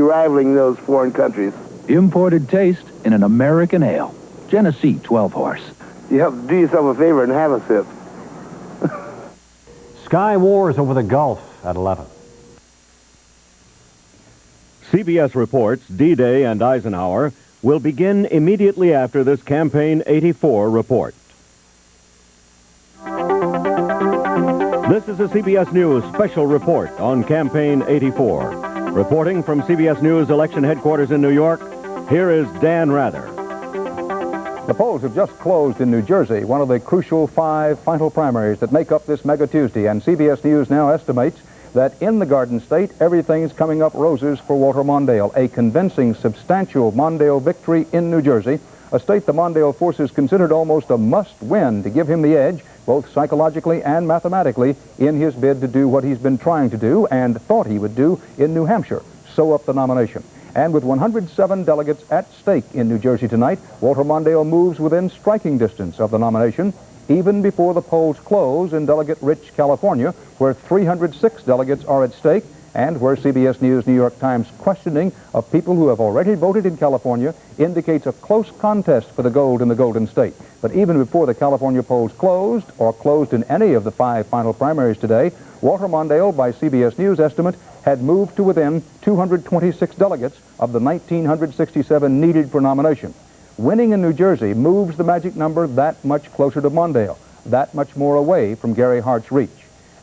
rivaling those foreign countries. Imported taste in an American ale. Genesee 12-horse. You have to do yourself a favor and have a sip. Sky Wars over the Gulf at 11. CBS reports D-Day and Eisenhower will begin immediately after this Campaign 84 report. This is a CBS News special report on Campaign 84. Reporting from CBS News election headquarters in New York, here is Dan Rather. The polls have just closed in New Jersey, one of the crucial 5 final primaries that make up this mega Tuesday, and CBS News now estimates that in the Garden State, everything's coming up roses for Walter Mondale, a convincing, substantial Mondale victory in New Jersey, a state the Mondale forces considered almost a must-win to give him the edge, both psychologically and mathematically, in his bid to do what he's been trying to do and thought he would do in New Hampshire, sew up the nomination. And with 107 delegates at stake in New Jersey tonight, Walter Mondale moves within striking distance of the nomination, even before the polls close in delegate-rich California, where 306 delegates are at stake, and where CBS News New York Times questioning of people who have already voted in California indicates a close contest for the gold in the Golden State. But even before the California polls closed, or closed in any of the 5 final primaries today, Walter Mondale, by CBS News estimate, had moved to within 226 delegates of the 1,967 needed for nomination. Winning in New Jersey moves the magic number that much closer to Mondale, that much more away from Gary Hart's reach.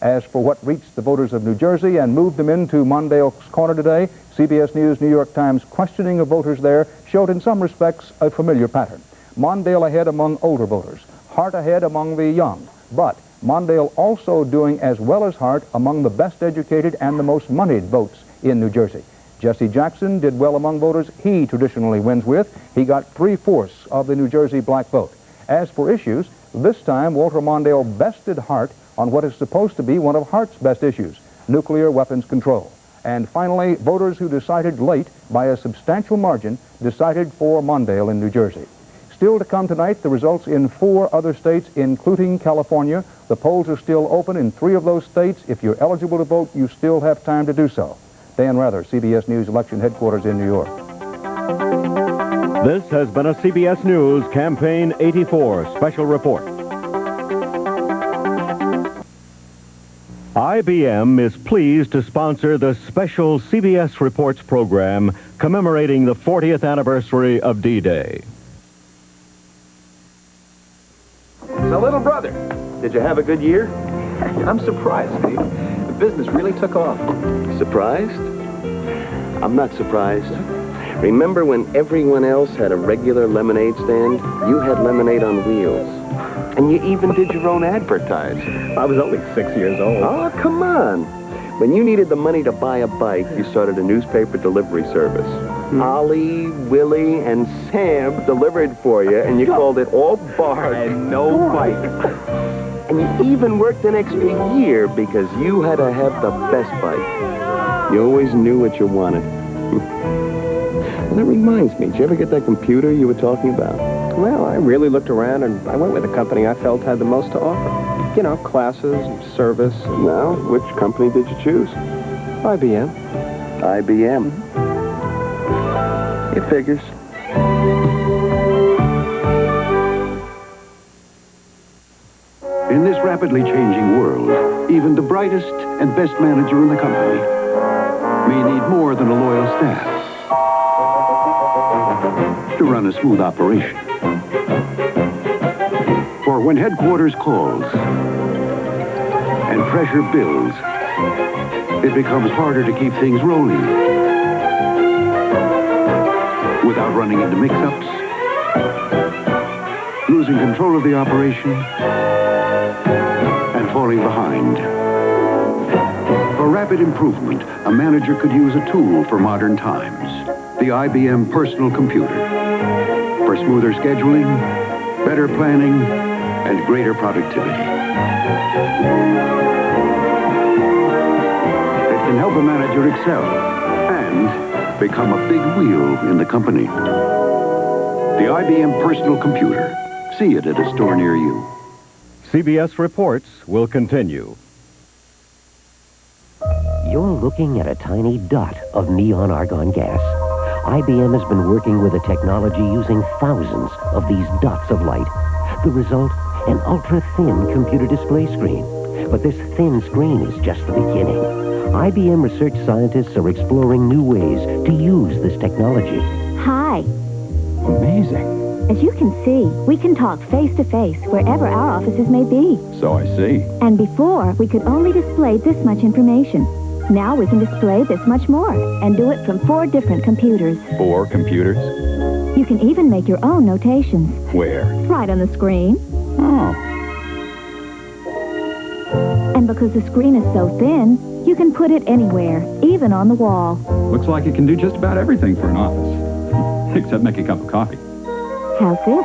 As for what reached the voters of New Jersey and moved them into Mondale's corner today, CBS News New York Times questioning of voters there showed in some respects a familiar pattern. Mondale ahead among older voters, Hart ahead among the young, but Mondale also doing as well as Hart among the best educated and the most moneyed votes in New Jersey. Jesse Jackson did well among voters he traditionally wins with. He got 3/4 of the New Jersey black vote. As for issues, this time Walter Mondale bested Hart on what is supposed to be one of Hart's best issues, nuclear weapons control. And finally, voters who decided late by a substantial margin decided for Mondale in New Jersey. Still to come tonight, the results in 4 other states, including California. The polls are still open in 3 of those states. If you're eligible to vote, you still have time to do so. Dan Rather, CBS News Election Headquarters in New York. This has been a CBS News Campaign 84 special report. IBM is pleased to sponsor the special CBS Reports program commemorating the 40th anniversary of D-Day. So, little brother, did you have a good year? I'm surprised, Steve. The business really took off. Surprised? I'm not surprised. Remember when everyone else had a regular lemonade stand? You had lemonade on wheels. And you even did your own advertising. I was only 6 years old. Oh, come on. When you needed the money to buy a bike, you started a newspaper delivery service. Ollie, Willie, and Sam delivered for you, and you called it all bark. And no bike. And you even worked an extra year because you had to have the best bike. You always knew what you wanted. Well, that reminds me, did you ever get that computer you were talking about? Well, I really looked around, and I went with the company I felt had the most to offer. You know, classes, and service. Now, which company did you choose? IBM. IBM. It figures. In this rapidly changing world, even the brightest and best manager in the company may need more than a loyal staff to run a smooth operation. For when headquarters calls and pressure builds, it becomes harder to keep things rolling without running into mix-ups, losing control of the operation, and falling behind. For rapid improvement, a manager could use a tool for modern times, the IBM personal computer, for smoother scheduling, better planning, and greater productivity. It can help a manager excel and become a big wheel in the company. The IBM personal computer. See it at a store near you. CBS Reports will continue. Your looking at a tiny dot of neon argon gas. IBM has been working with a technology using thousands of these dots of light. The result, an ultra-thin computer display screen. But this thin screen is just the beginning. IBM research scientists are exploring new ways to use this technology. Hi. Amazing. As you can see, we can talk face-to-face wherever our offices may be. So I see. And before, we could only display this much information. Now we can display this much more, and do it from 4 different computers. 4 computers? You can even make your own notations. Where? Right on the screen. Oh. And because the screen is so thin, you can put it anywhere, even on the wall. Looks like it can do just about everything for an office, except make a cup of coffee. How's this?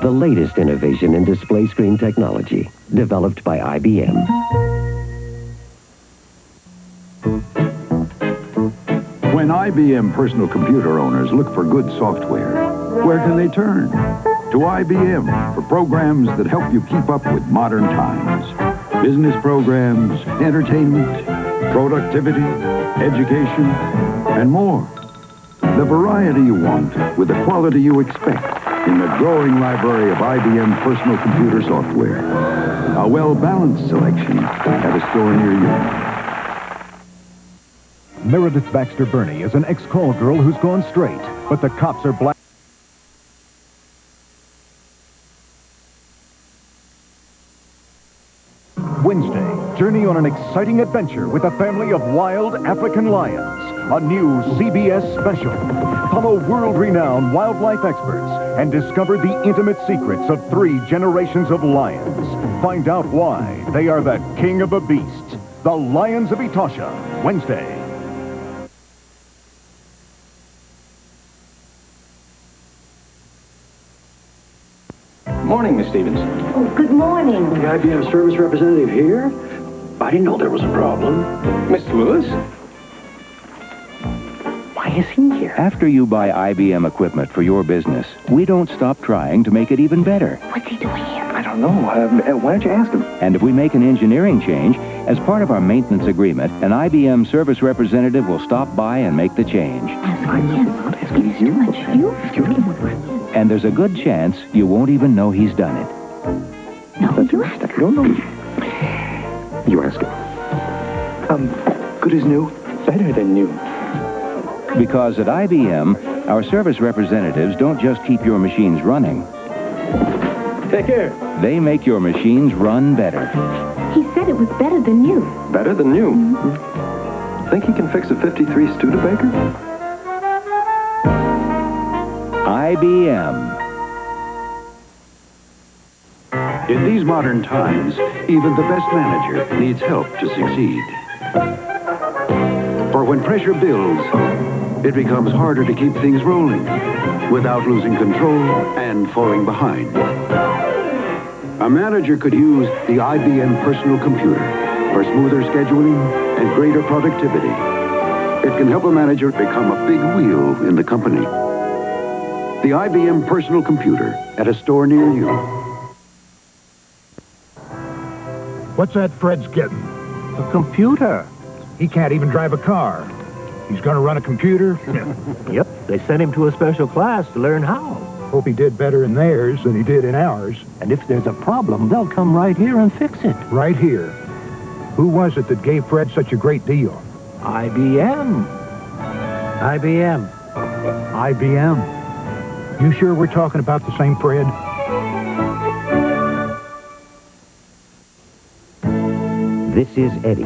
The latest innovation in display screen technology, developed by IBM. When IBM personal computer owners look for good software, where can they turn? To IBM for programs that help you keep up with modern times. Business programs, entertainment, productivity, education, and more. The variety you want with the quality you expect in the growing library of IBM personal computer software. A well-balanced selection at a store near you. Meredith Baxter Burney is an ex-call girl who's gone straight, but the cops are black. Wednesday, journey on an exciting adventure with a family of wild African lions. A new CBS special. Follow world-renowned wildlife experts and discover the intimate secrets of 3 generations of lions. Find out why they are the king of the beasts. The Lions of Etosha, Wednesday. Morning, Miss Stevens. Oh, good morning. The IBM service representative here? I didn't know there was a problem. Miss Lewis? Why is he here? After you buy IBM equipment for your business, we don't stop trying to make it even better. What's he doing here? I don't know. Why don't you ask him? And if we make an engineering change, as part of our maintenance agreement, an IBM service representative will stop by and make the change. And there's a good chance you won't even know he's done it. No, you ask him. No. You ask him. Good as new, better than new. Because at IBM, our service representatives don't just keep your machines running. Take care. They make your machines run better. He said it was better than new. Better than new? Mm-hmm. Think he can fix a 53 Studebaker? IBM. In these modern times, even the best manager needs help to succeed. For when pressure builds, it becomes harder to keep things rolling without losing control and falling behind. A manager could use the IBM personal computer for smoother scheduling and greater productivity. It can help a manager become a big wheel in the company. The IBM personal computer at a store near you. What's that Fred's getting? A computer. He can't even drive a car. He's gonna run a computer? Yep, they sent him to a special class to learn how. Hope he did better in theirs than he did in ours. And if there's a problem, they'll come right here and fix it. Right here. Who was it that gave Fred such a great deal? IBM. IBM. IBM. You sure we're talking about the same Fred? This is Eddie.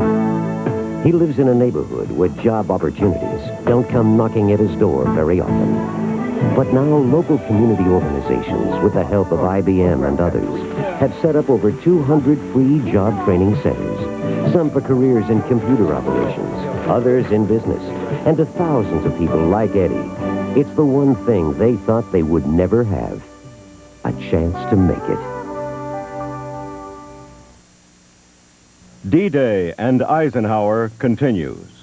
He lives in a neighborhood where job opportunities don't come knocking at his door very often. But now local community organizations, with the help of IBM and others, have set up over 200 free job training centers. Some for careers in computer operations, others in business, and to thousands of people like Eddie. It's the one thing they thought they would never have. A chance to make it. D-Day and Eisenhower continues.